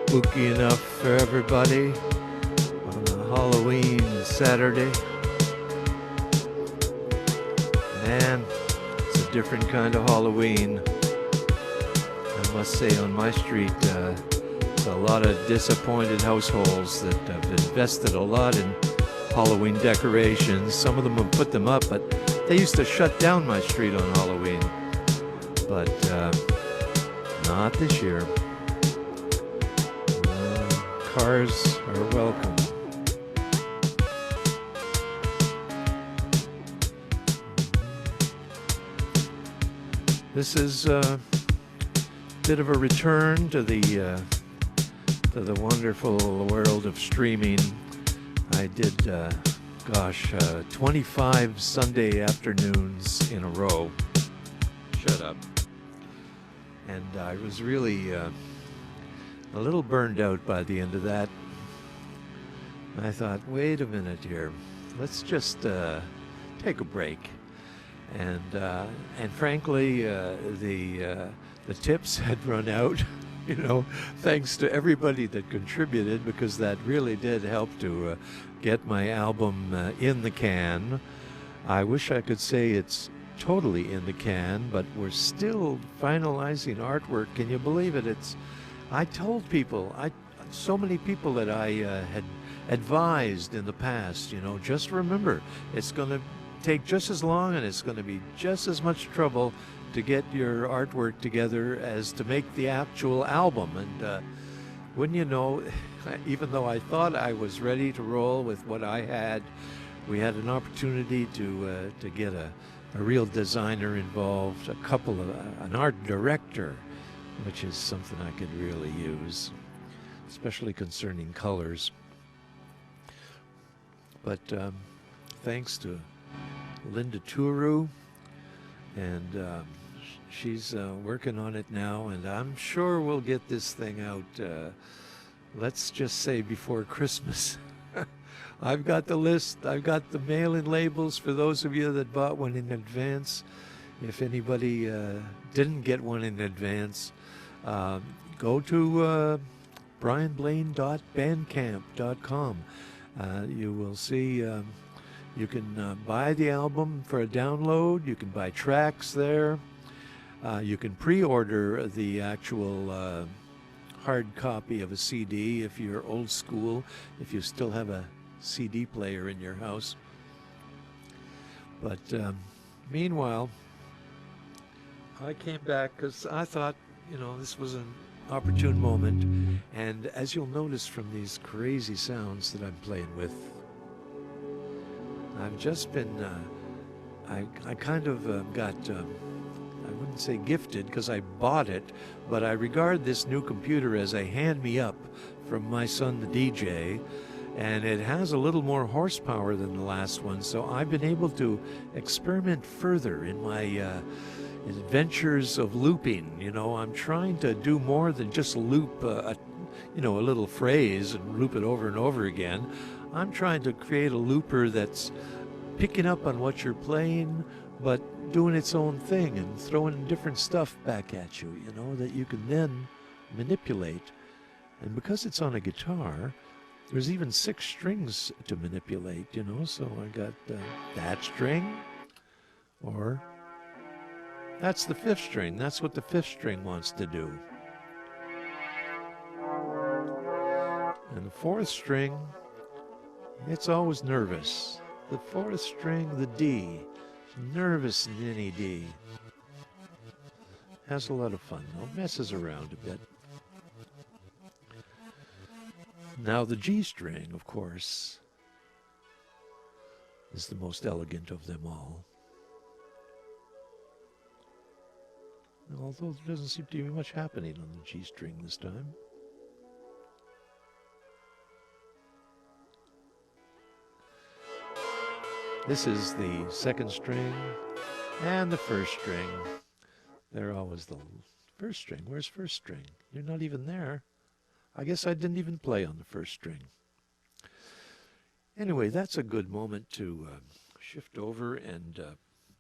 spooky enough for everybody on a Halloween Saturday. Man, it's a different kind of Halloween. I must say, on my street, there's a lot of disappointed households that have invested a lot in Halloween decorations. Some of them have put them up, but they used to shut down my street on Halloween. But not this year. Cars are welcome. This is a bit of a return to the wonderful world of streaming. I did, 25 Sunday afternoons in a row. Shut up. And I was really a little burned out by the end of that. I thought, wait a minute here. Let's just take a break. And frankly, the tips had run out, thanks to everybody that contributed, because that really did help to get my album in the can. I wish I could say it's totally in the can, but we're still finalizing artwork. Can you believe it? I told people, so many people that I had advised in the past, just remember, it's going to take just as long and it's going to be just as much trouble to get your artwork together as to make the actual album. And wouldn't you know, even though I thought I was ready to roll with what I had, we had an opportunity to get a real designer involved, an art director, which is something I could really use, especially concerning colors. But thanks to Linda Turu, and she's working on it now, and I'm sure we'll get this thing out, let's just say before Christmas. I've got the list, I've got the mail-in labels for those of you that bought one in advance. If anybody didn't get one in advance, go to brianblaine.bandcamp.com. You will see you can buy the album for a download. You can buy tracks there. You can pre-order the actual hard copy of a CD if you're old school, if you still have a CD player in your house. But meanwhile, I came back because I thought, this was an opportune moment. And as you'll notice from these crazy sounds that I'm playing with, I've just been, I kind of got, I wouldn't say gifted because I bought it, but I regard this new computer as a hand-me-up from my son, the DJ, and it has a little more horsepower than the last one, so I've been able to experiment further in my adventures of looping. I'm trying to do more than just loop a little phrase and loop it over and over again. I'm trying to create a looper that's picking up on what you're playing, but doing its own thing and throwing different stuff back at you, that you can then manipulate. And because it's on a guitar, there's even 6 strings to manipulate, so I got that string, or that's the 5th string. That's what the 5th string wants to do. And the 4th string, it's always nervous. The 4th string, the D, nervous in any D. Has a lot of fun, though. Messes around a bit. Now the G string, of course, is the most elegant of them all. Although there doesn't seem to be much happening on the G string this time. This is the 2nd string and the 1st string. They're always the 1st string. Where's 1st string? You're not even there. I guess I didn't even play on the 1st string. Anyway, that's a good moment to shift over and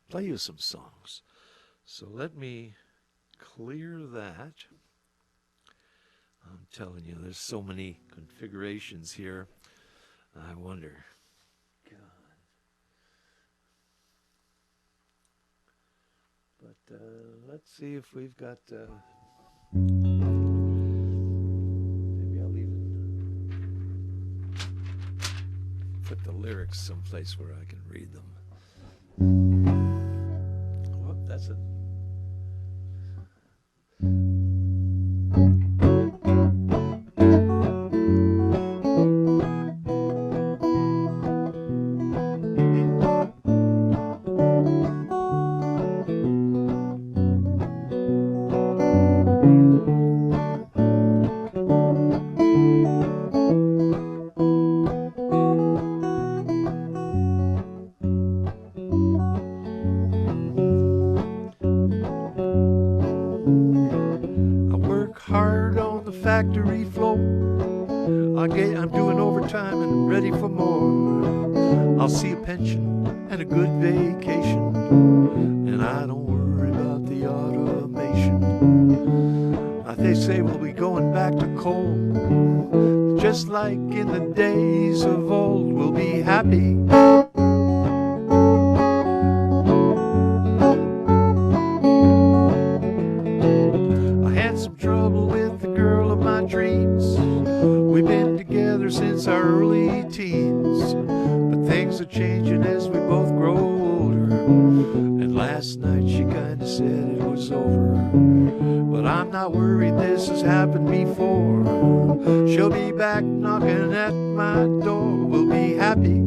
play you some songs. So let me clear that. telling you, there's so many configurations here. I wonder. God. But let's see if we've got... maybe I'll even put the lyrics someplace where I can read them. Oh, that's it. Factory floor. I'm doing overtime and ready for more. I'll see a pension and a good vacation, and I don't worry about the automation. They say we'll be going back to coal, just like in the days of old. We'll be happy. I had some trouble with the girl of my dreams. We've been together since our early teens, but things are changing as we both grow older. And last night she kinda said it was over, but I'm not worried, this has happened before. She'll be back knocking at my door. We'll be happy.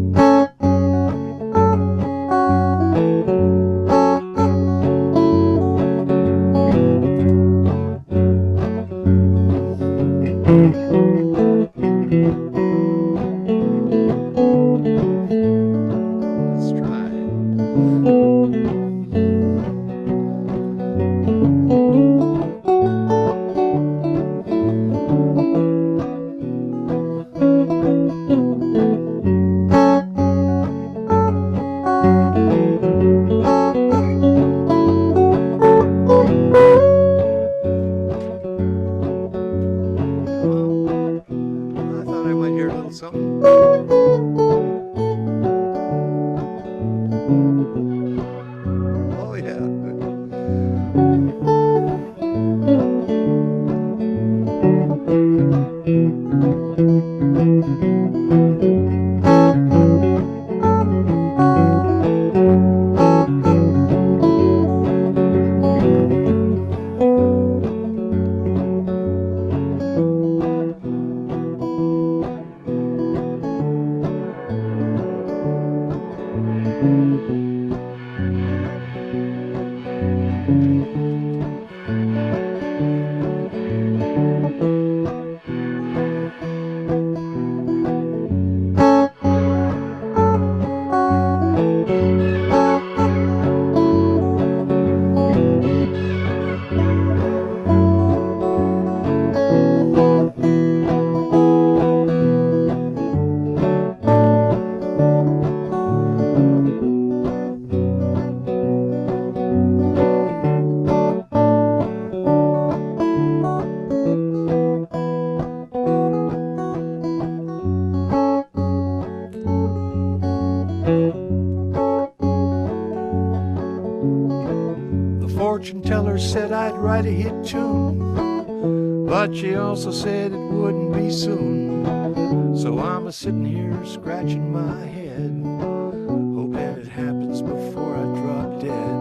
Fortune teller said I'd write a hit tune, but she also said it wouldn't be soon. So I'm a-sitting here scratching my head, hoping it happens before I drop dead.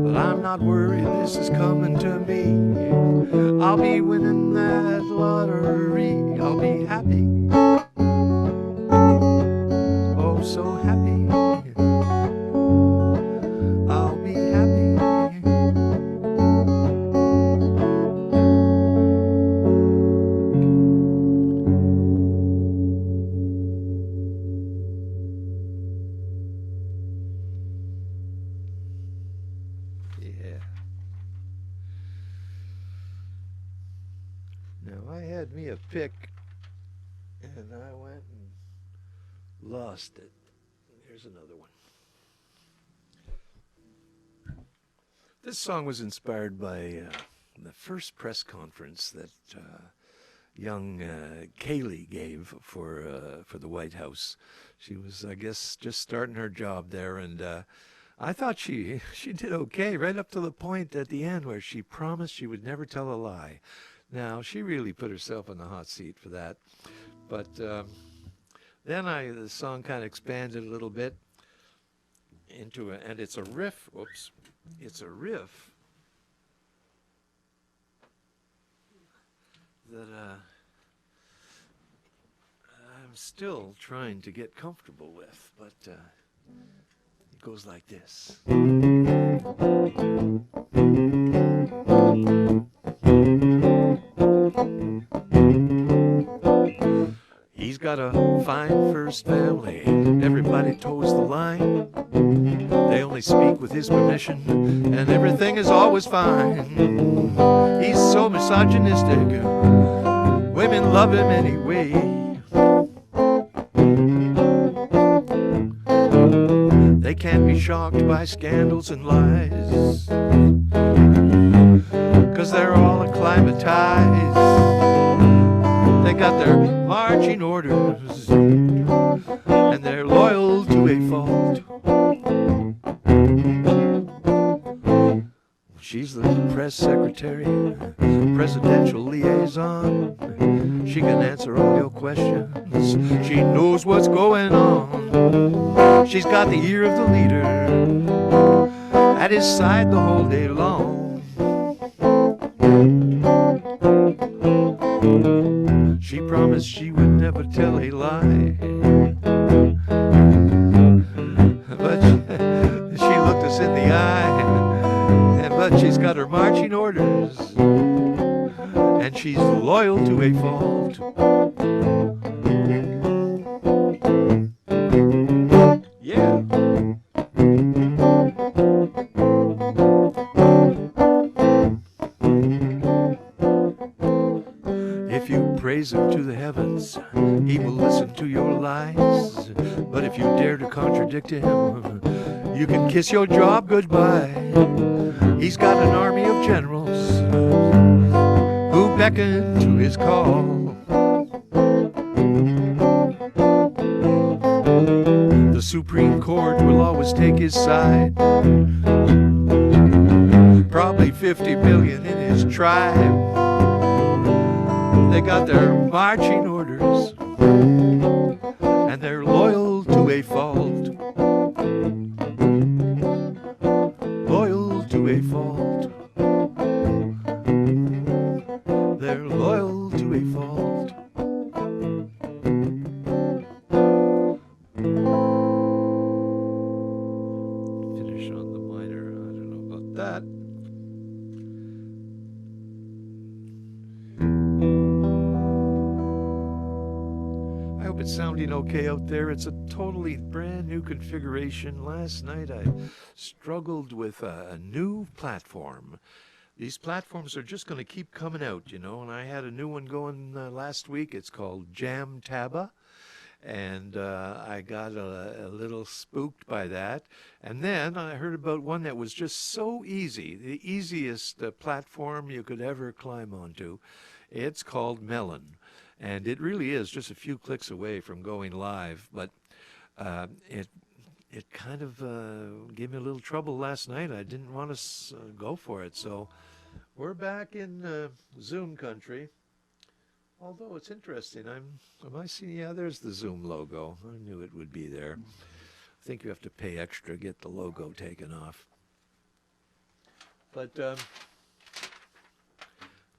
But I'm not worried, this is coming to me. I'll be winning that lottery. I'll be happy, oh so happy. I'll be happy. Now I had me a pick and I went and lost it. Here's another one. This song was inspired by the first press conference that young Kaylee gave for the White House. She was, I guess, just starting her job there, and I thought she did okay right up to the point at the end where she promised she would never tell a lie. Now, she really put herself in the hot seat for that. But then the song kind of expanded a little bit into and it's a riff. Oops, it's a riff that I'm still trying to get comfortable with, but it goes like this. He's got a fine first family, everybody toes the line. They only speak with his permission, and everything is always fine. He's so misogynistic, women love him anyway. They can't be shocked by scandals and lies, 'cause they're all acclimatized. They got their marching orders, and they're loyal to a fault. She's the press secretary, presidential liaison. She can answer all your questions. She knows what's going on. She's got the ear of the leader at his side the whole day long. She promised she would never tell a lie, but she looked us in the eye. But she's got her marching orders, and she's loyal to a fault. Yeah. If you praise him to the heavens, he will listen to your lies. But if you dare to contradict him, you can kiss your job goodbye. He's got an army of generals who beckon to his call. The Supreme Court will always take his side. Probably 50 million in his tribe. They got their marching orders, and they're loyal to a fault. Loyal to a fault. They're loyal to a fault. Finish on the minor. I don't know about that. I hope it's sounding okay out there. It's a totally brand new configuration. Last night I struggled with a new platform. These platforms are just going to keep coming out, you know, and I had a new one going last week. It's called Jam Taba, and I got a little spooked by that. And then I heard about one that was just so easy, the easiest platform you could ever climb onto. It's called Melon, and it really is just a few clicks away from going live, but it kind of gave me a little trouble last night. I didn't want to go for it, so we're back in Zoom country. Although it's interesting, am I seeing? Yeah, there's the Zoom logo. I knew it would be there. I think you have to pay extra to get the logo taken off. But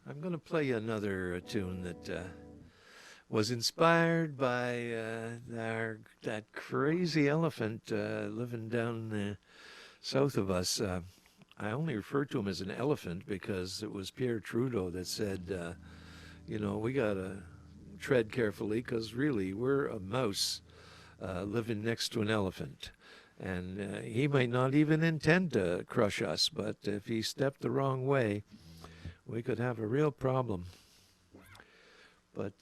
I'm going to play another tune that was inspired by that crazy elephant living down south of us. I only refer to him as an elephant because it was Pierre Trudeau that said, you know, we got to tread carefully because really we're a mouse living next to an elephant. And he might not even intend to crush us, but if he stepped the wrong way, we could have a real problem. But,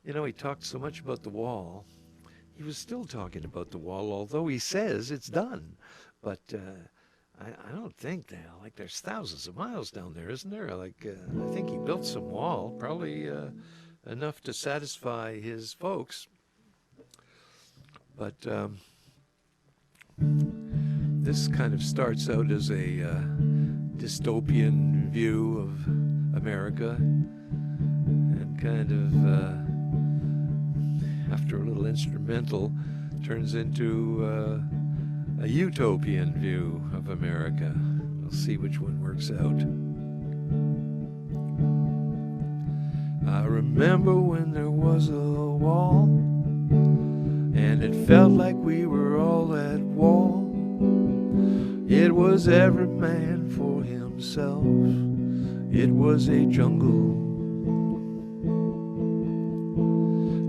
you know, he talked so much about the wall. He was still talking about the wall, although he says it's done. But I don't think like there's thousands of miles down there, isn't there? Like I think he built some wall, probably enough to satisfy his folks. But this kind of starts out as a dystopian view of America, and kind of after a little instrumental turns into a utopian view of America. We'll see which one works out. I remember when there was a wall, and it felt like we were all at war. It was every man for himself. It was a jungle.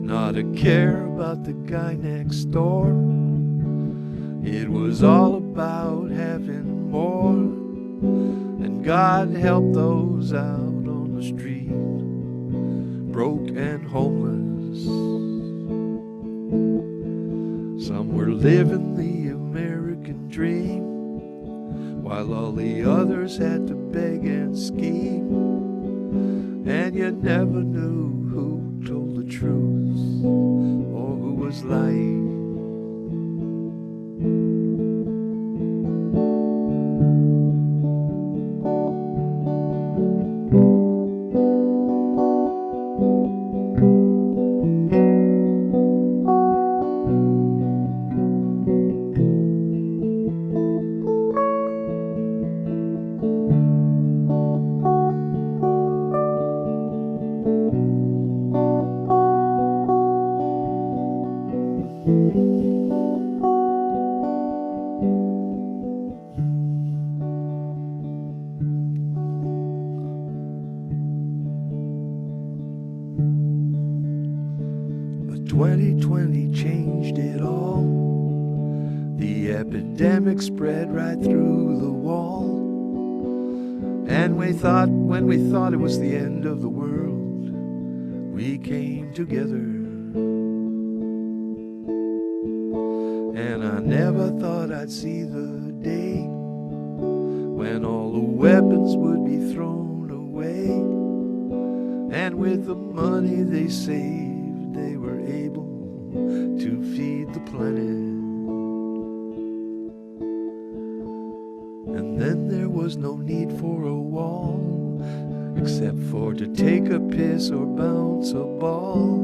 Not a care about the guy next door. It was all about having more. And God help those out on the street, broke and homeless. Some were living the American dream, while all the others had to beg and scheme. And you never knew who told the truth or who was lying. But 2020 changed it all. The epidemic spread right through the wall. And when we thought it was the end of the world, we came together. And I never thought I'd see the day when all the weapons would be thrown away. And with the money they saved, they were able to feed the planet. And then there was no need for a wall, except for to take a piss or bounce a ball.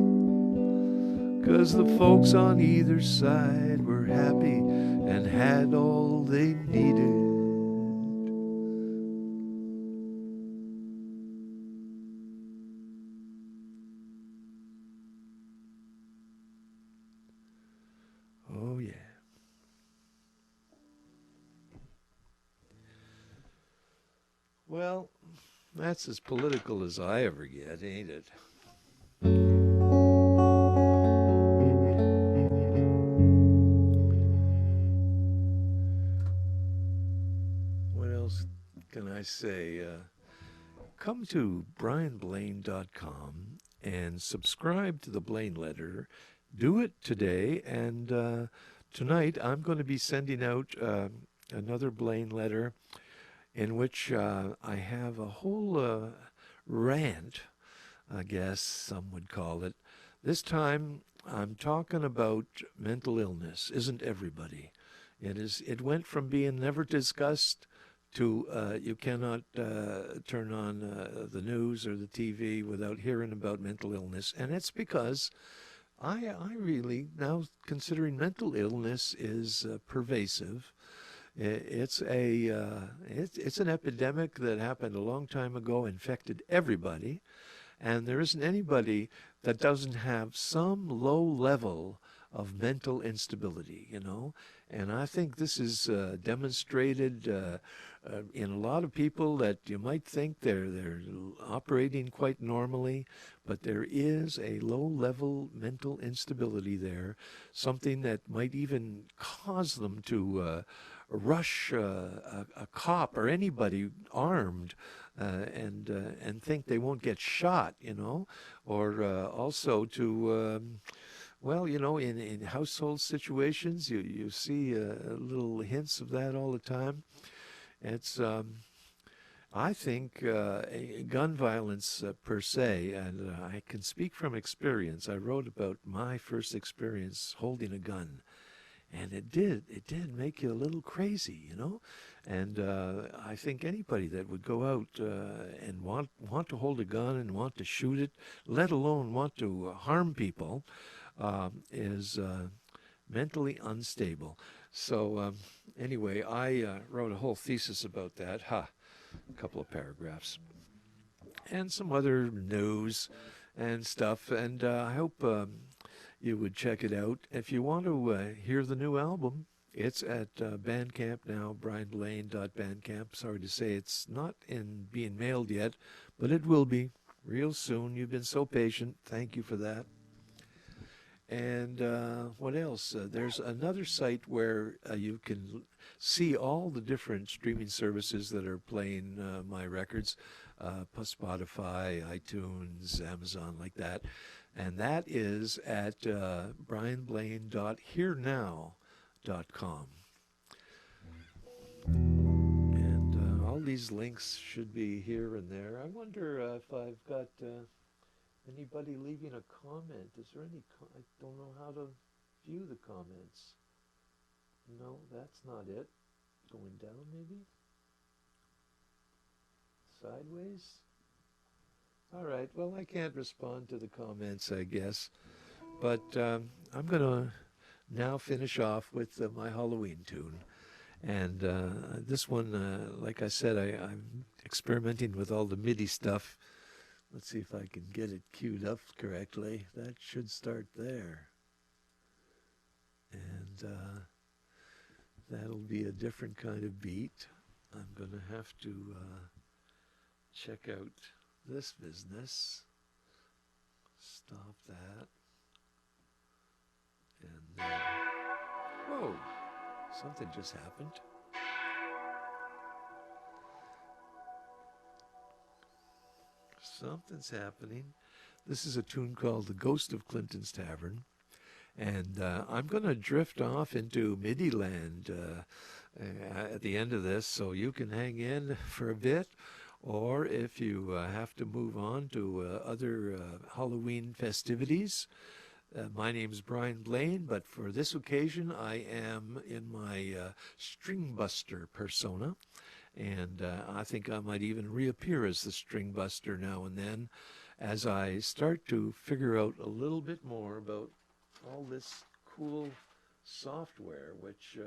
'Cause the folks on either side were happy and had all they needed. Oh yeah. Well, that's as political as I ever get, ain't it? What else can I say? Come to brianblaine.com and subscribe to the Blaine Letter. Do it today, and tonight I'm going to be sending out another Blaine Letter in which I have a whole rant, I guess some would call it. This time I'm talking about mental illness. Isn't everybody? It went from being never discussed to you cannot turn on the news or the TV without hearing about mental illness. And it's because I really now considering mental illness is pervasive. It's an epidemic that happened a long time ago, infected everybody, and there isn't anybody that doesn't have some low level of mental instability, you know. And I think this is demonstrated in a lot of people that you might think they're operating quite normally, but there is a low-level mental instability there, something that might even cause them to rush a cop or anybody armed and think they won't get shot, you know, or also to well, you know, in household situations, you see little hints of that all the time. It's I think gun violence per se, and I can speak from experience. I wrote about my first experience holding a gun, and it did make you a little crazy, you know. And I think anybody that would go out and want to hold a gun and want to shoot it, let alone want to harm people, is mentally unstable. So anyway, I wrote a whole thesis about that. A couple of paragraphs and some other news and stuff. And I hope you would check it out. If you want to hear the new album, it's at Bandcamp now, brianblaine.bandcamp. Sorry to say it's not being mailed yet, but it will be real soon. You've been so patient. Thank you for that. And what else? There's another site where you can see all the different streaming services that are playing my records, Spotify, iTunes, Amazon, like that. And that is at brianblaine.hearnow.com. And all these links should be here and there. I wonder if I've got... anybody leaving a comment? Is there any? I don't know how to view the comments. No, that's not it. Going down, maybe? Sideways? All right. Well, I can't respond to the comments, I guess. But I'm going to now finish off with my Halloween tune. And this one, like I said, I'm experimenting with all the MIDI stuff. Let's see if I can get it queued up correctly. That should start there. And that'll be a different kind of beat. I'm going to have to check out this business. Stop that. And then, whoa, something just happened. Something's happening. This is a tune called The Ghost of Clinton's Tavern. And I'm going to drift off into MIDI land at the end of this, so you can hang in for a bit. Or if you have to move on to other Halloween festivities, my name's Brian Blaine, but for this occasion I am in my string buster persona. And I think I might even reappear as the string buster now and then as I start to figure out a little bit more about all this cool software, which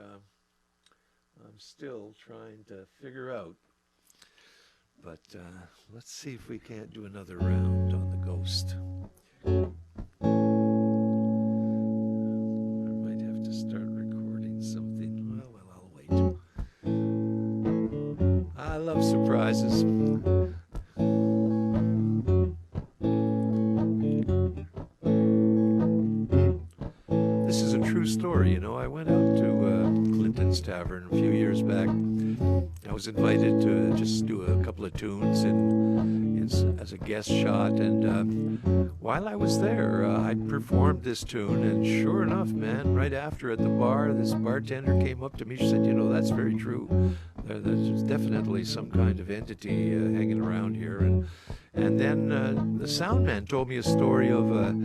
I'm still trying to figure out. But let's see if we can't do another round on the Ghost. I might have to start recording something. Well, I'll wait. I love surprises. This is a true story, you know. I went out to Clinton's Tavern a few years back. I was invited to just do a couple of tunes as a guest shot, and while I was there, I performed this tune, and sure enough, man, right after at the bar, this bartender came up to me. She said, "You know, that's very true. There's definitely some kind of entity hanging around here." And then the sound man told me a story of a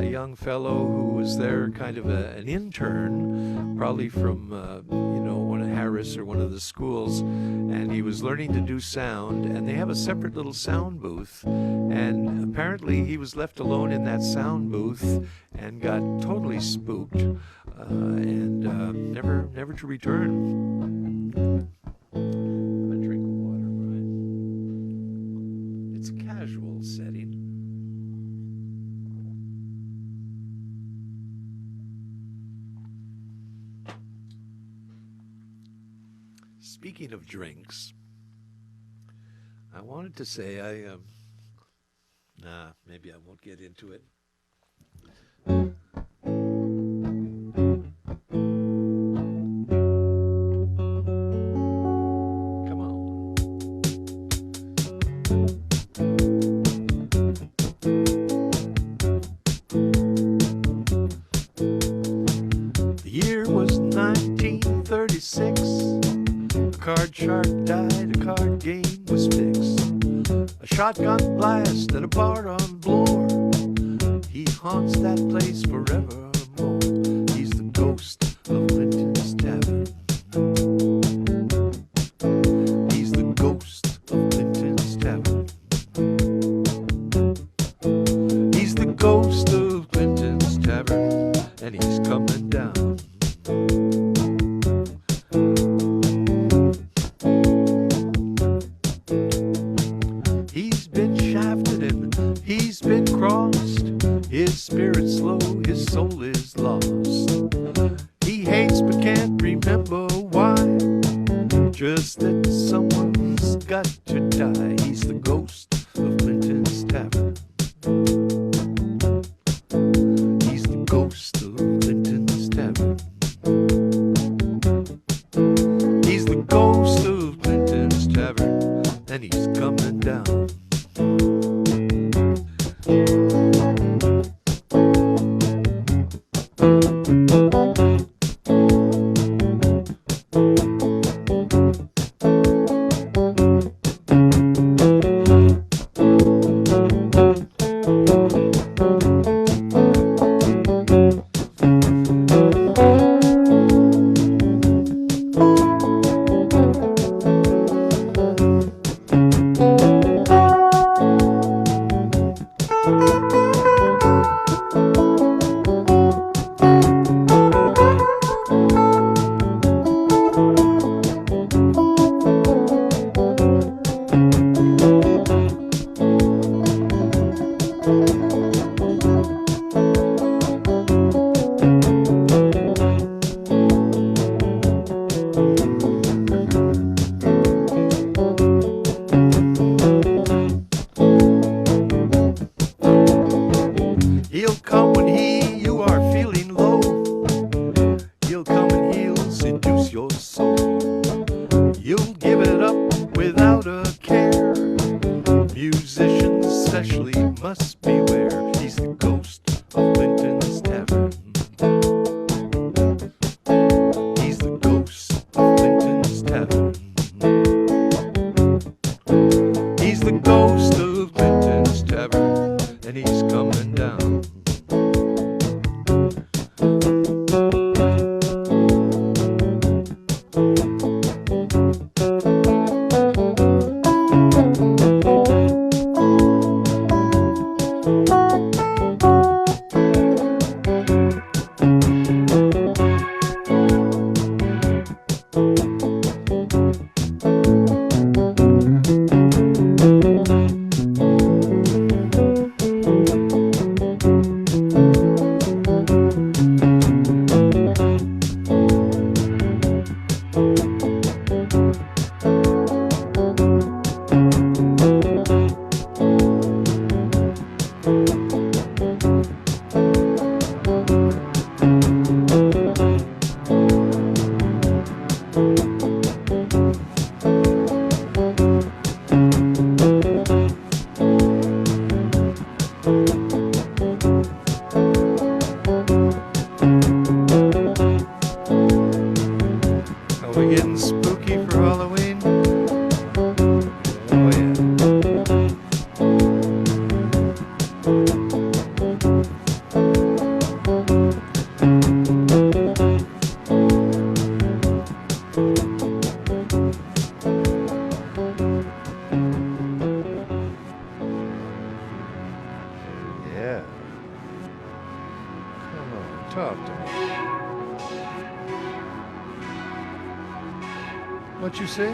young fellow who was there, kind of an intern, probably from one of Harris or one of the schools, and he was learning to do sound, and they have a separate little sound booth, and apparently he was left alone in that sound booth and got totally spooked, and never to return. A drink of water, Brian. It's a casual setting. Speaking of drinks, I wanted to say maybe I won't get into it. Come on. The year was 1936. card shark died, a card game was fixed. A shotgun blast and a bar on bloor. He haunts that place forevermore. He's the ghost of Clinton's Tavern. He's the ghost of Clinton's Tavern. He's the ghost of Clinton's Tavern, and he's coming down. He's been shafted and he's been crossed. His spirit's slow, his soul is lost. He hates but can't remember why. Just that someone's got to die. He's the ghost of Clinton's Tavern. He's the ghost of Clinton's Tavern. He's the ghost of Clinton's Tavern, and he's coming down. He'll come when you are feeling low. He'll come and he'll seduce your soul. You'll give it up without a care. Musicians especially must beware. He's the ghost of Clinton's Tavern. He's the ghost of Clinton's Tavern. He's the ghost of Clinton's Tavern, and he's coming down. Are we getting spooky for Halloween? Oh yeah. Yeah. Come on, talk to me. What you say?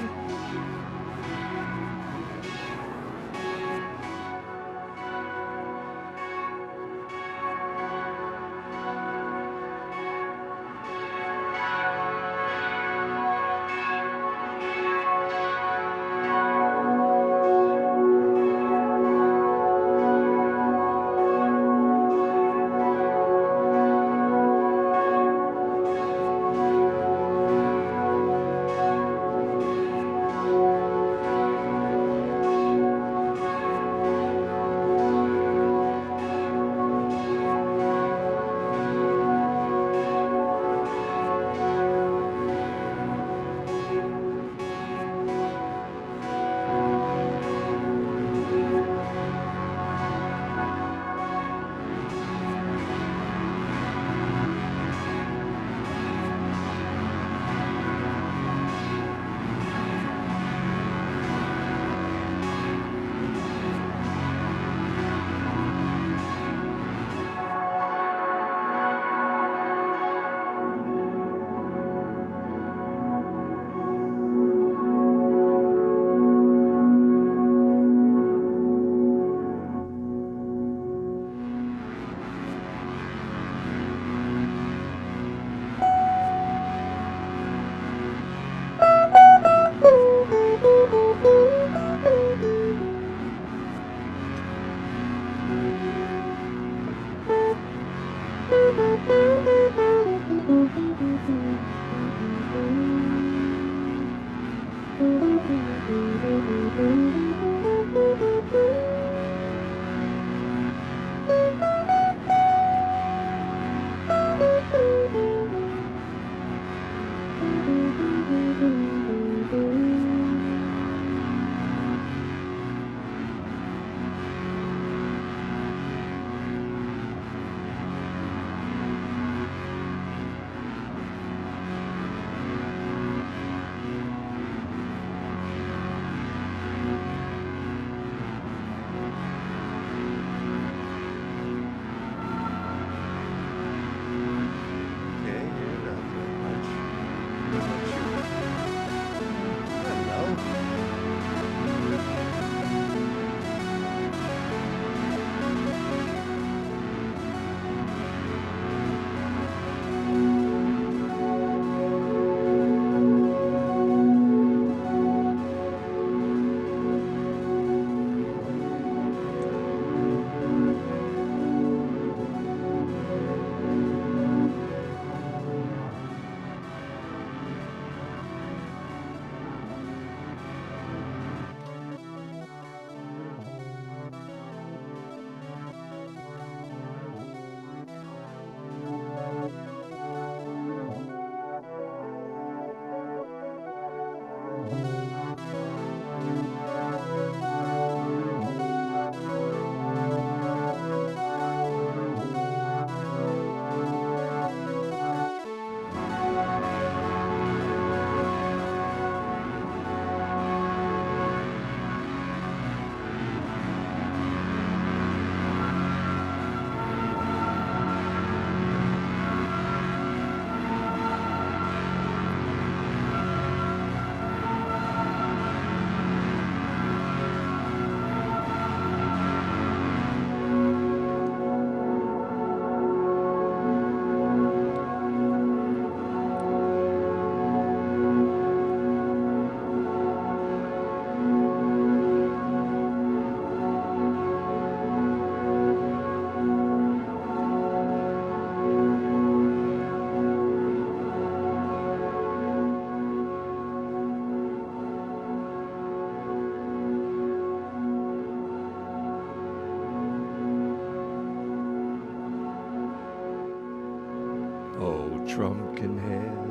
Oh, Trumpkinhead,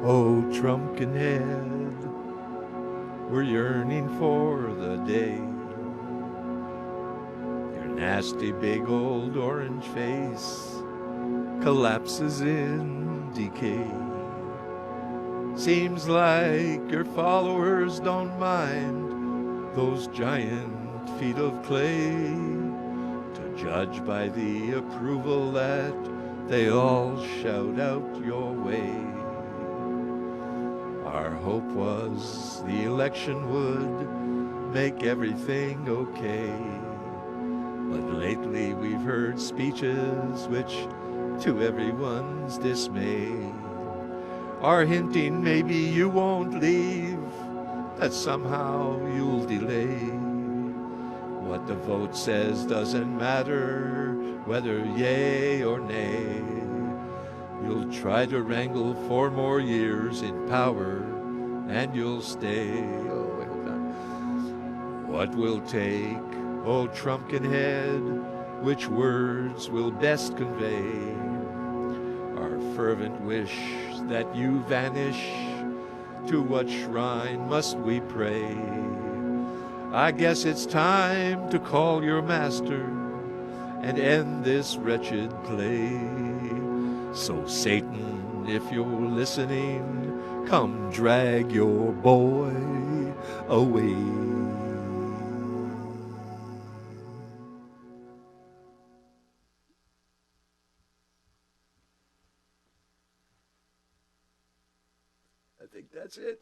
oh, Trumpkinhead, we're yearning for the day your nasty big old orange face collapses in decay. Seems like your followers don't mind those giant feet of clay, to judge by the approval that they all shout out your way. Our hope was the election would make everything okay, but lately we've heard speeches which, to everyone's dismay, are hinting maybe you won't leave, that somehow you'll delay. What the vote says doesn't matter, whether yay or nay. You'll try to wrangle 4 more years in power, and you'll stay. Oh, wait, hold on. What will take, oh, Trumpkinhead, which words will best convey our fervent wish that you vanish? To what shrine must we pray? I guess it's time to call your master and end this wretched play. So Satan, if you're listening, come drag your boy away. I think that's it.